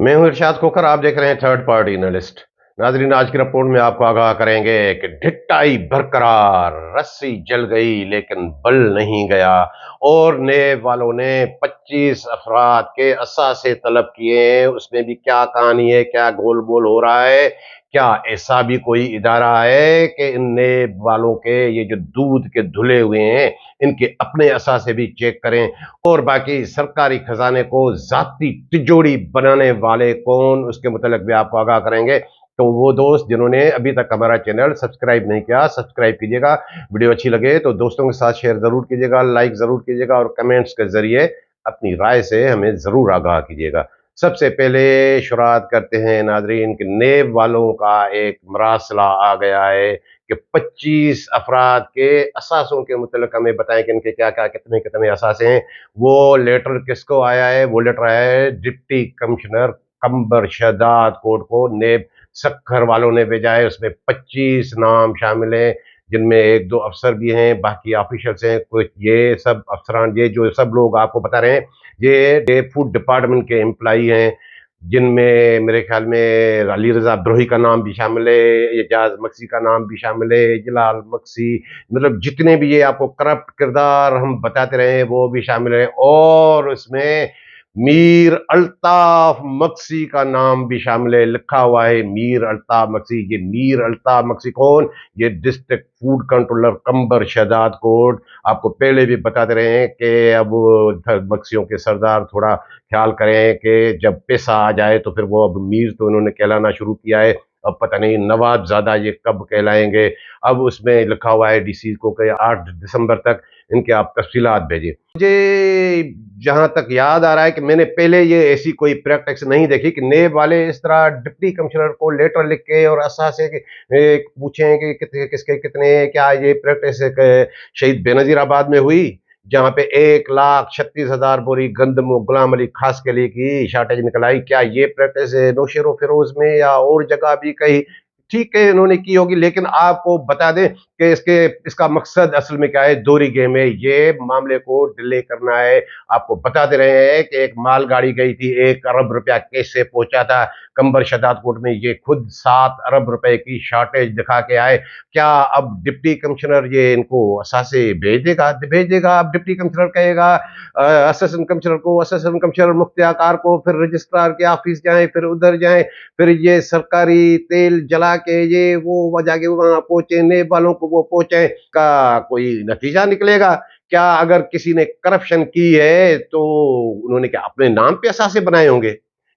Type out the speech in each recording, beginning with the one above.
मैं हूं इरशाद खोखर। आप देख रहे हैं थर्ड पार्टी एनालिस्ट। नाजरीन, आज की रिपोर्ट में आपको आगाह करेंगे कि ढिट्टाई बरकरार, रस्सी जल गई लेकिन बल नहीं गया और नेब वालों ने 25 अफराद के असासे तलब किए हैं। उसमें भी क्या कहानी है, क्या गोल बोल हो रहा है, क्या ऐसा भी कोई इदारा है कि इन नेब वालों के ये जो दूध के धुले हुए हैं इनके अपने असासे भी चेक करें। और बाकी सरकारी खजाने को जाती तिजोरी बनाने वाले कौन, उसके मुतालिक भी आपको आगाह करेंगे। तो वो दोस्त जिन्होंने अभी तक हमारा चैनल सब्सक्राइब नहीं किया, सब्सक्राइब कीजिएगा। वीडियो अच्छी लगे तो दोस्तों के साथ शेयर जरूर कीजिएगा, लाइक जरूर कीजिएगा और कमेंट्स के जरिए अपनी राय से हमें जरूर आगाह कीजिएगा। सबसे पहले शुरुआत करते हैं नाजरीन कि नेब वालों का एक मरासला आ गया है कि 25 अफराद के असासों के मुतल्लिक हमें बताएं कि इनके क्या क्या कितने कितने असासे हैं। वो लेटर किसको आया है? वो लेटर आया है डिप्टी कमिश्नर कंबर शहदाद कोर्ट को। नेब सक्खर वालों ने भेजा है। उसमें 25 नाम शामिल हैं, जिनमें एक दो अफसर भी हैं, बाकी ऑफिशियल्स हैं कुछ। ये सब अफसरान, ये जो सब लोग आपको बता रहे हैं, ये फूड डिपार्टमेंट के एम्प्लाई हैं, जिनमें मेरे ख्याल में अली रजा ब्रोही का नाम भी शामिल है, एजाज मक्सी का नाम भी शामिल है, जलाल मक्सी, मतलब जितने भी ये आपको करप्ट किरदार हम बताते रहे हैं वो भी शामिल है। और उसमें मीर अल्ताफ मक्सी का नाम भी शामिल है, लिखा हुआ है मीर अल्ताफ मक्सी। ये मीर अल्ताफ मक्सी कौन? ये डिस्ट्रिक्ट फूड कंट्रोलर कंबर शहदाद कोर्ट। आपको पहले भी बताते रहे हैं कि अब मक्सियों के सरदार थोड़ा ख्याल करें कि जब पैसा आ जाए तो फिर वो, अब मीर तो इन्होंने कहलाना शुरू किया है, अब पता नहीं नवाब ज्यादा ये कब कहलाएंगे। अब उसमें लिखा हुआ है डीसी को कि 8 दिसंबर तक इनके आप तफसीलात भेजिए। मुझे जहां तक याद आ रहा है कि मैंने पहले ये ऐसी कोई प्रैक्टिस नहीं देखी कि नेब वाले इस तरह डिप्टी कमिश्नर को लेटर लिख के और असासे पूछें कि कितने किसके कितने हैं। क्या ये प्रैक्टिस शहीद बेनजीर आबाद में हुई, जहां पे 1,36,000 बोरी गंदम गुलाम अली खास के लिए की शार्टेज निकल आई? क्या ये प्रैक्टिस नौशेरो फिरोज में या और जगह भी कहीं ठीक है इन्होंने की होगी? लेकिन आपको बता दें कि इसका मकसद असल में क्या है? दोहरी गेम है, ये मामले को डिले करना है। आपको बताते रहे हैं कि एक मालगाड़ी गई थी, 1 अरब रुपया कैसे पहुंचा था कंबर शहदाद कोर्ट में। ये खुद 7 अरब रुपए की शॉर्टेज दिखा के आए। क्या अब डिप्टी कमिश्नर ये इनको असासे भेज देगा? अब डिप्टी कमिश्नर कहेगा असिस्टेंट कमिश्नर को, असिस्टेंट कमिश्नर मुख्तियार को, फिर रजिस्ट्रार के ऑफिस जाए, फिर उधर जाए, फिर ये सरकारी तेल जला के ये वो जाके वहां पहुंचे, नेब वालों को वो पहुंचे, का कोई नतीजा निकलेगा? क्या अगर किसी ने करप्शन की है तो उन्होंने क्या अपने नाम पे असासे बनाए होंगे?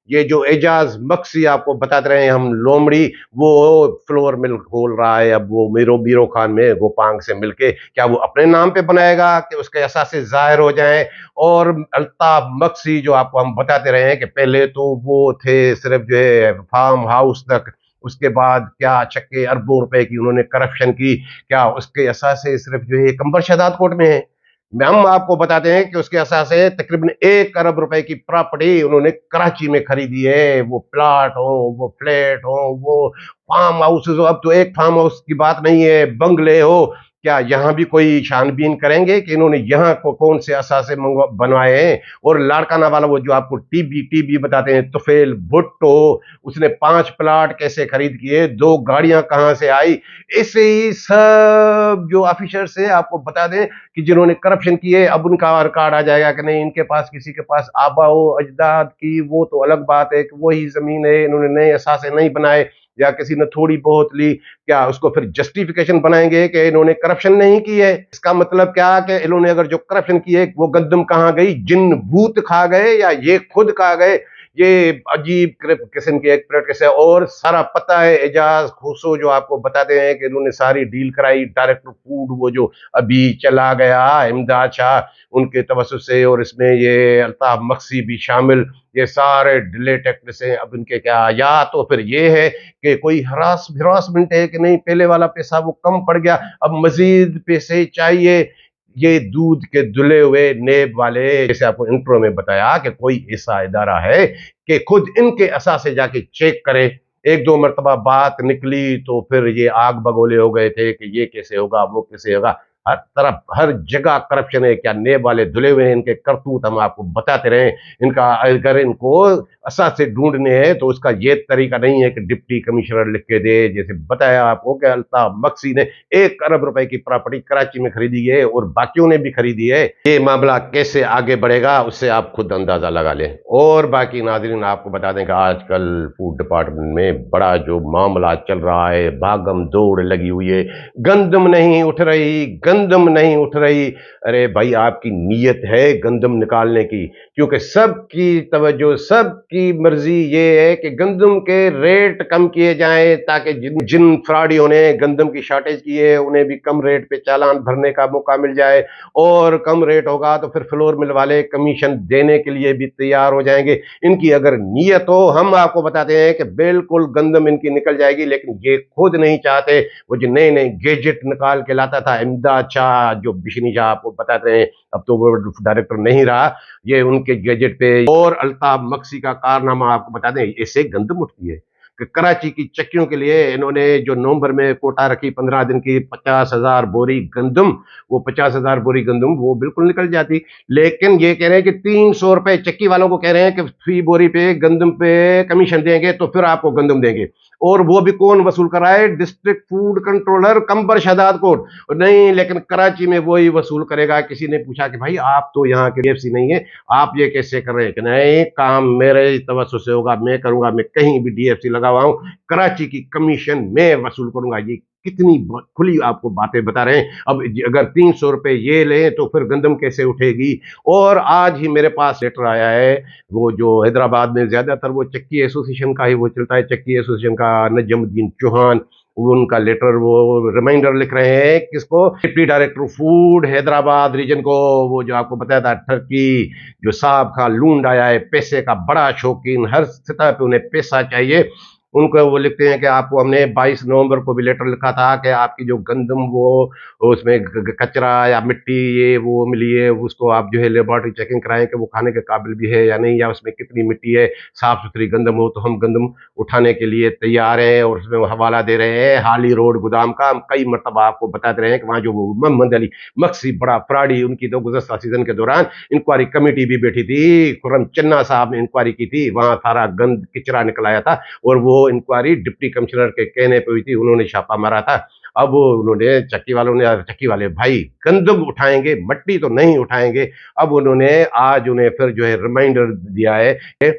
ये जो एजाज मक्सी आपको बताते रहे हैं हम लोमड़ी, वो फ्लोर मिल खोल रहा है अब, वो मीरो बीरो खान में गोपांग से मिलके, क्या वो अपने नाम पे बनाएगा कि उसके असासे जाहिर हो जाएं? और अल्ताफ मक्सी जो आपको हम बताते रहे हैं कि पहले तो वो थे सिर्फ जो है फार्म हाउस तक, उसके बाद क्या छक्के अरबों रुपए की उन्होंने करप्शन की, क्या उसके असासे सिर्फ जो है कंबर शहदाद कोर्ट में है? हम आपको बताते हैं कि उसके असास से तकरीबन 1 अरब रुपए की प्रॉपर्टी उन्होंने कराची में खरीदी है। वो प्लाट हो, वो फ्लैट हो, वो फार्म हाउस हो, अब तो एक फार्म हाउस की बात नहीं है, बंगले हो। क्या यहाँ भी कोई छानबीन करेंगे कि इन्होंने यहाँ को कौन से असासे बनवाए हैं? और लाड़काना वाला वो जो आपको टीबी टीबी बताते हैं, तुफेल भुट्टो, उसने 5 प्लाट कैसे खरीद किए, 2 गाड़ियां कहां से आई? ऐसे ही सब जो ऑफिसर से आपको बता दें कि जिन्होंने करप्शन किए, अब उनका रिकॉर्ड आ जाएगा कि नहीं इनके पास, किसी के पास आबाओ अजदाद की वो तो अलग बात है कि वही जमीन है, इन्होंने नए असासे नहीं बनाए या किसी ने थोड़ी बहुत ली, क्या उसको फिर जस्टिफिकेशन बनाएंगे कि इन्होंने करप्शन नहीं की है? इसका मतलब क्या कि इन्होंने अगर जो करप्शन की है वो गंदम कहां गई? जिन भूत खा गए या ये खुद खा गए? ये अजीब किस्म की एक प्रैक्टिस है। और सारा पता है एजाज खुसो जो आपको बताते हैं कि इन्होंने सारी डील कराई, डायरेक्टर फूड वो जो अभी चला गया इमदाद शाह उनके तवसुस से, और इसमें ये अल्ताफ मक्सी भी शामिल। ये सारे डिले टेक्निक्स हैं। अब इनके क्या, या तो फिर ये है कि कोई हरासमेंट है कि नहीं पहले वाला पैसा वो कम पड़ गया, अब मजीद पैसे चाहिए। ये दूध के धुले हुए नेब वाले, जैसे आपको इंट्रो में बताया कि कोई ऐसा इदारा है कि खुद इनके असासे जाके चेक करे। एक दो मरतबा बात निकली तो फिर ये आग बगोले हो गए थे कि ये कैसे होगा, वो कैसे होगा। हर तरफ हर जगह करप्शन है। क्या नेब वाले धुले हुए हैं, इनके करतूत हम आपको बताते रहे। इनका अगर इनको असा से ढूंढने हैं तो उसका ये तरीका नहीं है कि डिप्टी कमिश्नर लिख के दे। जैसे बताया आपको कि अल्ताफ मक्सी ने 1 अरब रुपए की प्रॉपर्टी कराची में खरीदी है और बाकियों ने भी खरीदी है। ये मामला कैसे आगे बढ़ेगा उससे आप खुद अंदाजा लगा लें। और बाकी नाजरीन आपको बता दें कि आजकल फूड डिपार्टमेंट में बड़ा जो मामला चल रहा है, भागम दौड़ लगी हुई है। गंदम नहीं उठ रही, गंदम नहीं उठ रही। अरे भाई, आपकी नीयत है गंदम निकालने की, क्योंकि सबकी तवज्जो, सबकी मर्जी ये है कि गंदम के रेट कम किए जाएं, ताकि जिन जिन फ्राडियों ने गंदम की शॉर्टेज की है उन्हें भी कम रेट पे चालान भरने का मौका मिल जाए। और कम रेट होगा तो फिर फ्लोर मिल वाले कमीशन देने के लिए भी तैयार हो जाएंगे। इनकी अगर नीयत हो, हम आपको बताते हैं कि बिल्कुल गंदम इनकी निकल जाएगी, लेकिन ये खुद नहीं चाहते। वो जो नए नए गैजेट निकाल के लाता था इमदाद शाह, जो बिशनी शाह आपको बताते हैं, अब तो वो डायरेक्टर नहीं रहा, ये उनके गैजेट पे। और अल्ताफ मक्सी का कारनामा आपको बता दें, इससे गंदम उठती है कि कराची की चक्कियों के लिए इन्होंने जो नवंबर में कोटा रखी 15 दिन की 50,000 बोरी गंदम, वो 50,000 बोरी गंदम वो बिल्कुल निकल जाती। लेकिन ये कह रहे हैं कि 300 रुपए चक्की वालों को कह रहे हैं कि फी बोरी पे गंदम पे कमीशन देंगे तो फिर आपको गंदम देंगे। और वो भी कौन वसूल कर रहा है? डिस्ट्रिक्ट फूड कंट्रोलर कंबर शहदाद कोट। नहीं, लेकिन कराची में वही वसूल करेगा। किसी ने पूछा कि भाई आप तो यहाँ के डीएफसी नहीं है, आप ये कैसे कर रहे हैं? कि नहीं, काम मेरे तवज्जो से होगा, मैं करूंगा। मैं कहीं भी डीएफसी लगा हुआ हूं, कराची की कमीशन मैं वसूल करूंगा। ये कितनी खुली आपको बातें बता रहे हैं। अब अगर 300 रुपए ये लें तो फिर गंदम कैसे उठेगी? और आज ही मेरे पास लेटर आया है, वो जो हैदराबाद में ज्यादातर वो चक्की एसोसिएशन का ही वो चलता है, चक्की एसोसिएशन का नजमुद्दीन चौहान, वो उनका लेटर, वो रिमाइंडर लिख रहे हैं किसको? Deputy director food Hyderabad region को। वो जो आपको बताया था टर्की, जो साहब का लूंड आया है, पैसे का बड़ा शौकीन, हर सतह पे उन्हें पैसा चाहिए। उनको वो लिखते हैं कि आपको हमने 22 नवंबर को भी लेटर लिखा था कि आपकी जो गंदम वो उसमें कचरा या मिट्टी ये वो मिली है, उसको आप जो है लेबोरेटरी चेकिंग कराएं कि वो खाने के काबिल भी है या नहीं, या उसमें कितनी मिट्टी है। साफ सुथरी गंदम हो तो हम गंदम उठाने के लिए तैयार हैं। और उसमें वो हवाला दे रहे हैं हाली रोड गोदाम का। हम कई मरतबा आपको बताते रहे हैं कि वहाँ जो मोहम्मद अली मक्सी बड़ा फ्राडी, उनकी तो गुज़श्ता सीजन के दौरान इंक्वायरी कमेटी भी बैठी थी, खुर्रम चन्ना साहब ने इंक्वायरी की थी, वहां सारा गंद किचरा निकल आया था। और वो इंक्वायरी डिप्टी कमिश्नर के कहने पे हुई थी, उन्होंने छापा मारा था। अब उन्होंने चक्की वालों ने, चक्की वाले भाई गंदम उठाएंगे, मट्टी तो नहीं उठाएंगे। अब उन्होंने आज उन्हें फिर जो है रिमाइंडर दिया है कि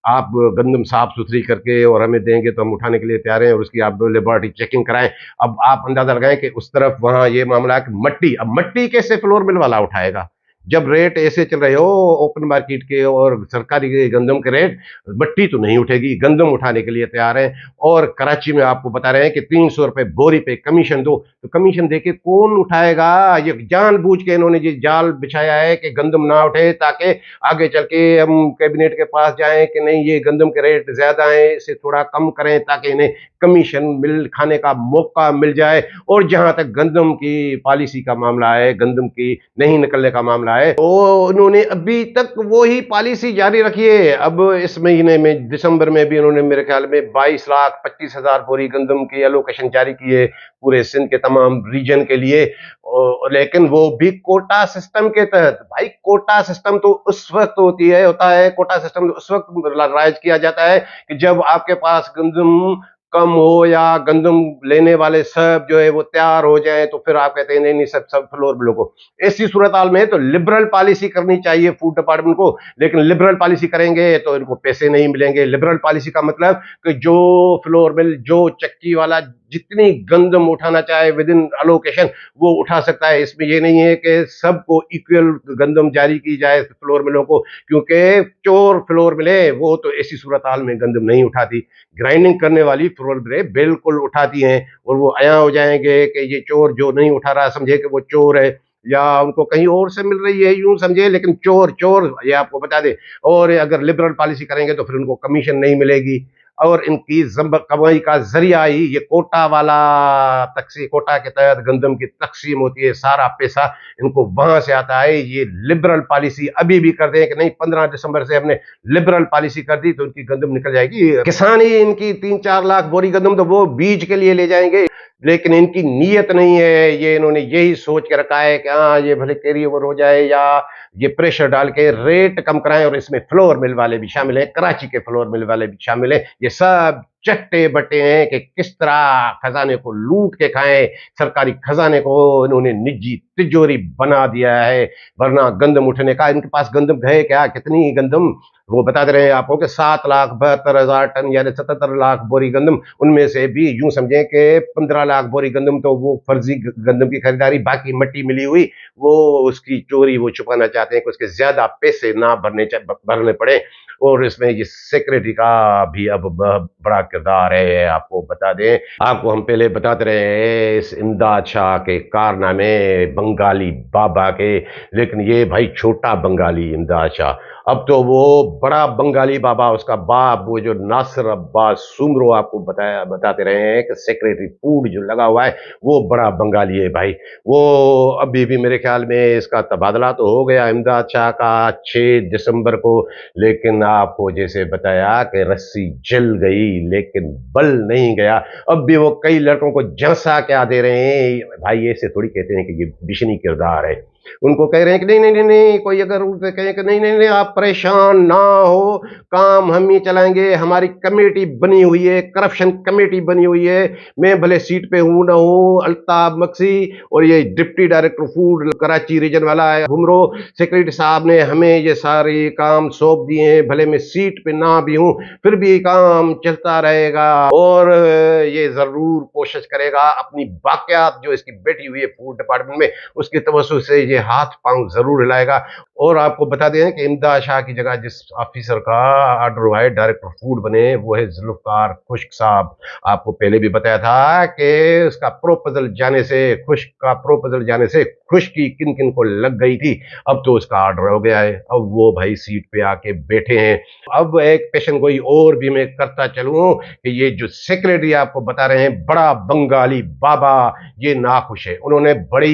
आप गंदम साफ सुथरी करके और हमें देंगे तो हम उठाने के लिए तैयार हैं, और उसकी आप लेबोरेटरी चेकिंग कराएं। अब आप अंदाजा लगाएं कि उस तरफ वहां ये मामला है कि मट्टी, अब मट्टी कैसे फ्लोर मिल वाला उठाएगा जब रेट ऐसे चल रहे हो ओपन मार्केट के और सरकारी के गंदम के रेट? मट्टी तो नहीं उठेगी, गंदम उठाने के लिए तैयार है। और कराची में आपको बता रहे हैं कि 300 रुपए बोरी पे कमीशन दो, तो कमीशन देके कौन उठाएगा? ये जानबूझ के इन्होंने ये जाल बिछाया है कि गंदम ना उठे, ताकि आगे चल के हम कैबिनेट के पास जाएं कि नहीं ये गंदम के रेट ज्यादा हैं, इसे थोड़ा कम करें, ताकि इन्हें कमीशन मिल खाने का मौका मिल जाए। और जहां तक गंदम की पॉलिसी का मामला है, गंदम की नहीं निकलने का मामला है, तो उन्होंने अभी तक वो ही पॉलिसी जारी रखी है। अब इस महीने में दिसंबर में भी उन्होंने मेरे ख्याल में 22,25,000 बोरी गंदम की एलोकेशन जारी की है पूरे सिंध के तमाम रीजन के लिए। लेकिन वो भी कोटा सिस्टम के तहत। भाई कोटा सिस्टम तो उस वक्त होता है, कोटा सिस्टम उस वक्त राइज किया जाता है कि जब आपके पास गंदम कम हो या गंदम लेने वाले सब जो है वो तैयार हो जाए, तो फिर आप कहते हैं नहीं नहीं सब सब फ्लोर मिलो को। ऐसी सूरत हाल में तो लिबरल पॉलिसी करनी चाहिए फूड डिपार्टमेंट को, लेकिन लिबरल पॉलिसी करेंगे तो इनको पैसे नहीं मिलेंगे। लिबरल पॉलिसी का मतलब कि जो फ्लोर मिल, जो चक्की वाला जितनी गंदम उठाना चाहे विद इन अलोकेशन वो उठा सकता है। इसमें ये नहीं है कि सबको इक्वल गंदम जारी की जाए फ्लोर मिलों को, क्योंकि चोर फ्लोर मिले वो तो ऐसी सूरत हाल में गंदम नहीं उठाती। ग्राइंडिंग करने वाली फ्लोर मिले बिल्कुल उठाती हैं। और वो आया हो जाएंगे कि ये चोर जो नहीं उठा रहा समझे कि वो चोर है, या उनको कहीं और से मिल रही है यूं समझे, लेकिन चोर चोर ये आपको बता दे। और अगर लिबरल पॉलिसी करेंगे तो फिर उनको कमीशन नहीं मिलेगी। और इनकी कमाई का जरिया ही ये कोटा वाला तकसी कोटा के तहत गंदम की तकसीम होती है, सारा पैसा इनको वहां से आता है। ये लिबरल पॉलिसी अभी भी कर दें कि नहीं, 15 दिसंबर से हमने लिबरल पॉलिसी कर दी तो इनकी गंदम निकल जाएगी। किसान ही इनकी 3-4 लाख बोरी गंदम तो वो बीज के लिए ले जाएंगे, लेकिन इनकी नीयत नहीं है। ये इन्होंने यही सोच के रखा है कि हाँ ये भले कैरी ओवर हो जाए या ये प्रेशर डाल के रेट कम कराएं, और इसमें फ्लोर मिल वाले भी शामिल हैं, कराची के फ्लोर मिल वाले भी शामिल हैं। ये सब चट्टे बट्टे हैं कि किस तरह खजाने को लूट के खाएं। सरकारी खजाने को इन्होंने निजी तिजोरी बना दिया है। वरना गंदम उठने का इनके पास गंदम है क्या, कितनी गंदम वो बता दे रहे हैं आपको कि 7,72,000 टन यानी 77 लाख बोरी गंदम। उनमें से भी यूं समझें कि 15 लाख बोरी गंदम तो वो फर्जी गंदम की खरीदारी, बाकी मट्टी मिली हुई वो उसकी चोरी वो छुपाना चाहते हैं कि उसके ज्यादा पैसे ना भरने पड़े। और इसमें ये सेक्रेटरी का भी अब बड़ा किरदार है। आपको बता दें, आपको हम पहले बताते रहे हैं इस इमदाद शाह के कारनामे बंगाली बाबा के, लेकिन ये भाई छोटा बंगाली इमदाद शाह। अब तो वो बड़ा बंगाली बाबा, उसका बाप वो जो नासिर अब्बास सुमरो आपको बताते रहे हैं कि सेक्रेटरी फूड जो लगा हुआ है वो बड़ा बंगाली है भाई। वो अभी भी मेरे ख्याल में इसका तबादला तो हो गया इमदाद शाह का 6 दिसंबर को, लेकिन आपको जैसे बताया कि रस्सी जल गई लेकिन बल नहीं गया। अब भी वो कई लड़कों को झांसा क्या दे रहे हैं भाई, ऐसे थोड़ी कहते हैं कि ये बिशनी किरदार है। उनको कह रहे हैं कि नहीं नहीं नहीं नहीं, कोई अगर उनसे कहे कि नहीं नहीं नहीं आप परेशान ना हो, काम हम ही चलाएंगे, हमारी कमेटी बनी हुई है, करप्शन कमेटी बनी हुई है। मैं भले सीट पे हूं ना हूं, अल्ताफ मक्सी और ये deputy director food Karachi region वाला है घुमरो, सेक्रेटरी साहब ने हमें ये सारे काम सौंप दिए हैं। भले मैं सीट पे ना भी हूं फिर भी काम चलता रहेगा, और ये जरूर कोशिश करेगा अपनी बाकियात जो इसकी बैठी हुई है फूड डिपार्टमेंट में उसकी तवज्जो से ये हाथ पांव जरूर हिलाएगा। और आपको बता दें कि इमदाद शाह की जगह जिस ऑफिसर का ऑर्डर हुआ है डायरेक्टर फूड बने वो है जुल्फकार खुश्क साहब। आपको पहले भी बताया था कि उसका प्रोपोजल जाने से, खुश्क का प्रोपोजल जाने से खुश्की किन किन को लग गई थी। अब तो उसका ऑर्डर हो गया है, अब वो भाई सीट पे आके बैठे हैं। अब एक पेशन गोई और भी मैं करता चलूं कि ये जो सेक्रेटरी आपको बता रहे हैं बड़ा बंगाली बाबा, ये नाखुश है। उन्होंने बड़ी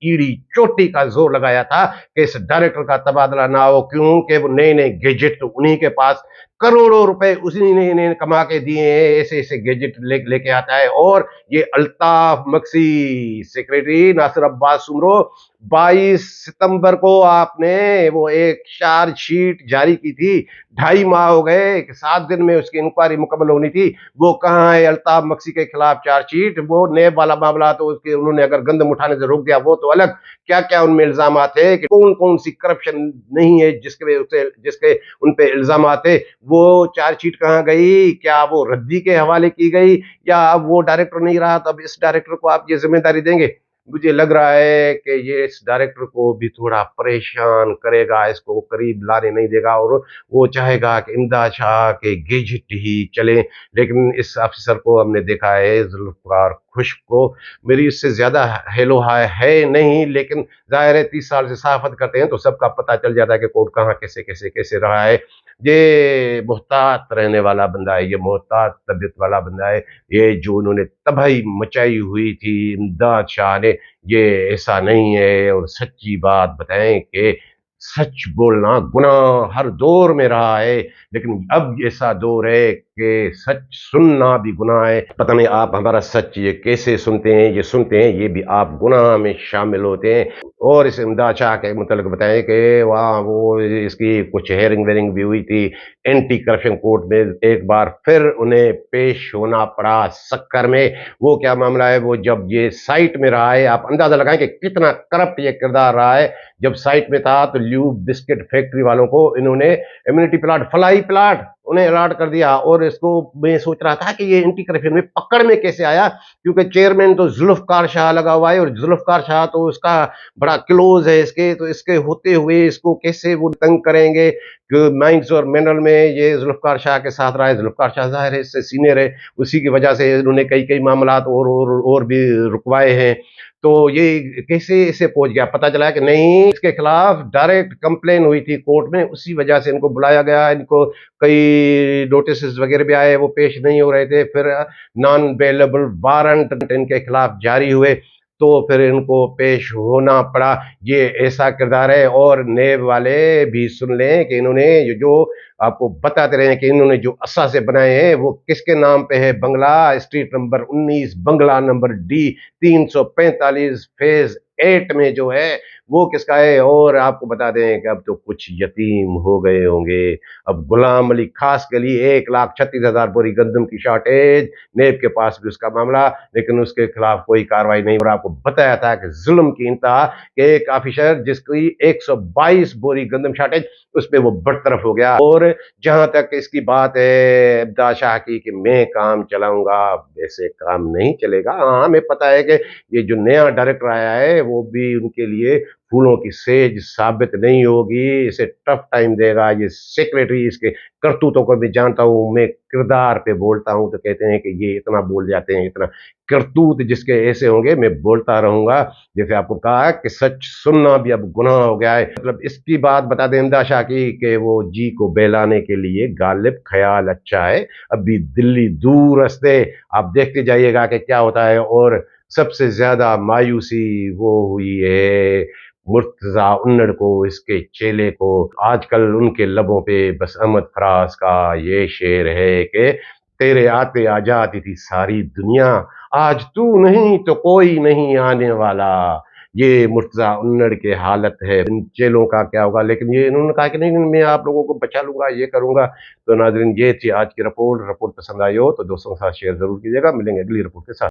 ईड़ी चोटी का जोर लगाया था कि इस डायरेक्टर का तबादला ना हो, क्योंकि वो नए नए गैजेट तो उन्हीं के पास, करोड़ों रुपए उसी ने कमा के दिए हैं, ऐसे ऐसे गैजेट लेके आता है। और ये अल्ताफ मक्सी सेक्रेटरी नासिर अब्बास सुमरो, 22 सितंबर को आपने वो एक चार्जशीट जारी की थी, 2.5 माह हो गए, 7 दिन में उसकी इंक्वायरी मुकम्मल होनी थी। वो कहाँ है अल्ताफ मक्सी के खिलाफ चार्जशीट? वो नेब वाला मामला तो उसके उन्होंने अगर गंदम उठाने से रोक दिया वो तो अलग, क्या क्या उनमें इल्जाम थे कि कौन कौन सी करप्शन नहीं है जिसके उन पे इल्जाम थे, वो चार्जशीट कहाँ गई? क्या वो रद्दी के हवाले की गई, या अब वो डायरेक्टर नहीं रहा तो अब इस डायरेक्टर को आप ये जिम्मेदारी देंगे? मुझे लग रहा है कि ये इस डायरेक्टर को भी थोड़ा परेशान करेगा, इसको करीब लाने नहीं देगा, और वो चाहेगा कि इमदाद शाह के गैजेट ही चले। लेकिन इस अफसर को हमने देखा है जुल्फकार खुश्क को, मेरी इससे ज्यादा हेलो हाय है नहीं, लेकिन जाहिर है 30 साल से सहाफत करते हैं तो सबका पता चल जाता है कि कौन कहाँ कैसे कैसे कैसे रहा है। ये मोहतात रहने वाला बंदा है, ये मोहतात तबीयत वाला बंदा है। ये जो उन्होंने तबाही मचाई हुई थी इमदाद शाह ने, ये ऐसा नहीं है। और सच्ची बात बताएं कि सच बोलना गुनाह हर दौर में रहा है, लेकिन अब ऐसा दौर है कि सच सुनना भी गुनाह है। पता नहीं आप हमारा सच ये कैसे सुनते हैं, ये सुनते हैं ये भी आप गुनाह में शामिल होते हैं। और इस इमदाद शाह के मुतल्लिक बताएं कि वहाँ वो इसकी कुछ हेयरिंग वेयरिंग भी हुई थी एंटी करप्शन कोर्ट में, एक बार फिर उन्हें पेश होना पड़ा सक्कर में। वो क्या मामला है, वो जब ये साइट में रहा है, आप अंदाजा लगाएं कि कितना करप्ट ये किरदार रहा है। जब साइट में था तो ल्यूब बिस्किट फैक्ट्री वालों को इन्होंने इम्यूनिटी प्लाट, फलाई प्लाट उन्हें अलॉट कर दिया। और इसको मैं सोच रहा था कि ये एंटी करप्शन में पकड़ में कैसे आया, क्योंकि चेयरमैन तो जुल्फकार शाह लगा हुआ है और जुल्फकार शाह तो उसका बड़ा क्लोज है इसके, तो इसके होते हुए इसको कैसे वो तंग करेंगे। माइंस और मैनल में ये जुल्फकार शाह के साथ रहा है, जुल्फकार शाह जाहिर है इससे सीनियर है, उसी की वजह से इन्होंने कई कई मामला और भी रुकवाए हैं। तो ये कैसे इसे पहुंच गया, पता चला कि नहीं, इसके खिलाफ डायरेक्ट कंप्लेन हुई थी कोर्ट में, उसी वजह से इनको बुलाया गया। इनको कई नोटिस वगैरह भी आए, वो पेश नहीं हो रहे थे। फिर नॉन बेलेबल वारंट इनके खिलाफ जारी हुए, तो फिर इनको पेश होना पड़ा। ये ऐसा किरदार है। और नेब वाले भी सुन लें कि इन्होंने जो आपको बताते रहे कि इन्होंने जो असासे बनाए हैं वो किसके नाम पे है। बंगला स्ट्रीट नंबर 19, बंगला नंबर डी 345 फेज 8 में जो है वो किसका है। और आपको बता दें कि अब तो कुछ यतीम हो गए होंगे। अब गुलाम अली खास के लिए 1,36,000 बोरी गंदम की शॉर्टेज, नेब के पास भी उसका मामला, लेकिन उसके खिलाफ कोई कार्रवाई नहीं। और आपको बताया था कि जुल्म की इंतहा कि एक ऑफिसर जिसकी 122 बोरी गंदम शॉर्टेज, उस पर वो बरतरफ हो गया। और जहां तक इसकी बात है इब्दा शाह की कि मैं काम चलाऊंगा, ऐसे काम नहीं चलेगा। हाँ, हमें पता है कि ये जो नया डायरेक्टर आया है वो भी उनके लिए फूलों की सेज साबित नहीं होगी, इसे टफ टाइम देगा। ये सेक्रेटरी, इसके करतूतों को भी जानता हूं मैं, किरदार पे बोलता हूं तो कहते हैं कि ये इतना बोल जाते हैं, इतना करतूत जिसके ऐसे होंगे, मैं बोलता रहूंगा। जैसे आपको कहा कि सच सुनना भी अब गुनाह हो गया है। मतलब इसकी बात बता दें इम्दा शाह की कि वो जी को बहलाने के लिए गालिब ख्याल अच्छा है, अभी दिल्ली दूर रास्ते, आप देखते जाइएगा कि क्या होता है। और सबसे ज्यादा मायूसी वो हुई है मुर्तजा उन्नड़ को, इसके चेले को। आजकल उनके लबों पे बस अहमद फराज का ये शेर है कि तेरे आते आ जाती थी सारी दुनिया, आज तू नहीं तो कोई नहीं आने वाला। ये मुर्तजा उन्नड़ के हालत है। इन चेलों का क्या होगा। लेकिन ये इन्होंने कहा कि नहीं नहीं, मैं आप लोगों को बचा लूंगा, ये करूंगा। तो नाजरीन, ये थी आज की रिपोर्ट। रिपोर्ट पसंद आई हो तो दोस्तों के साथ शेयर जरूर कीजिएगा। मिलेंगे अगली रिपोर्ट के साथ।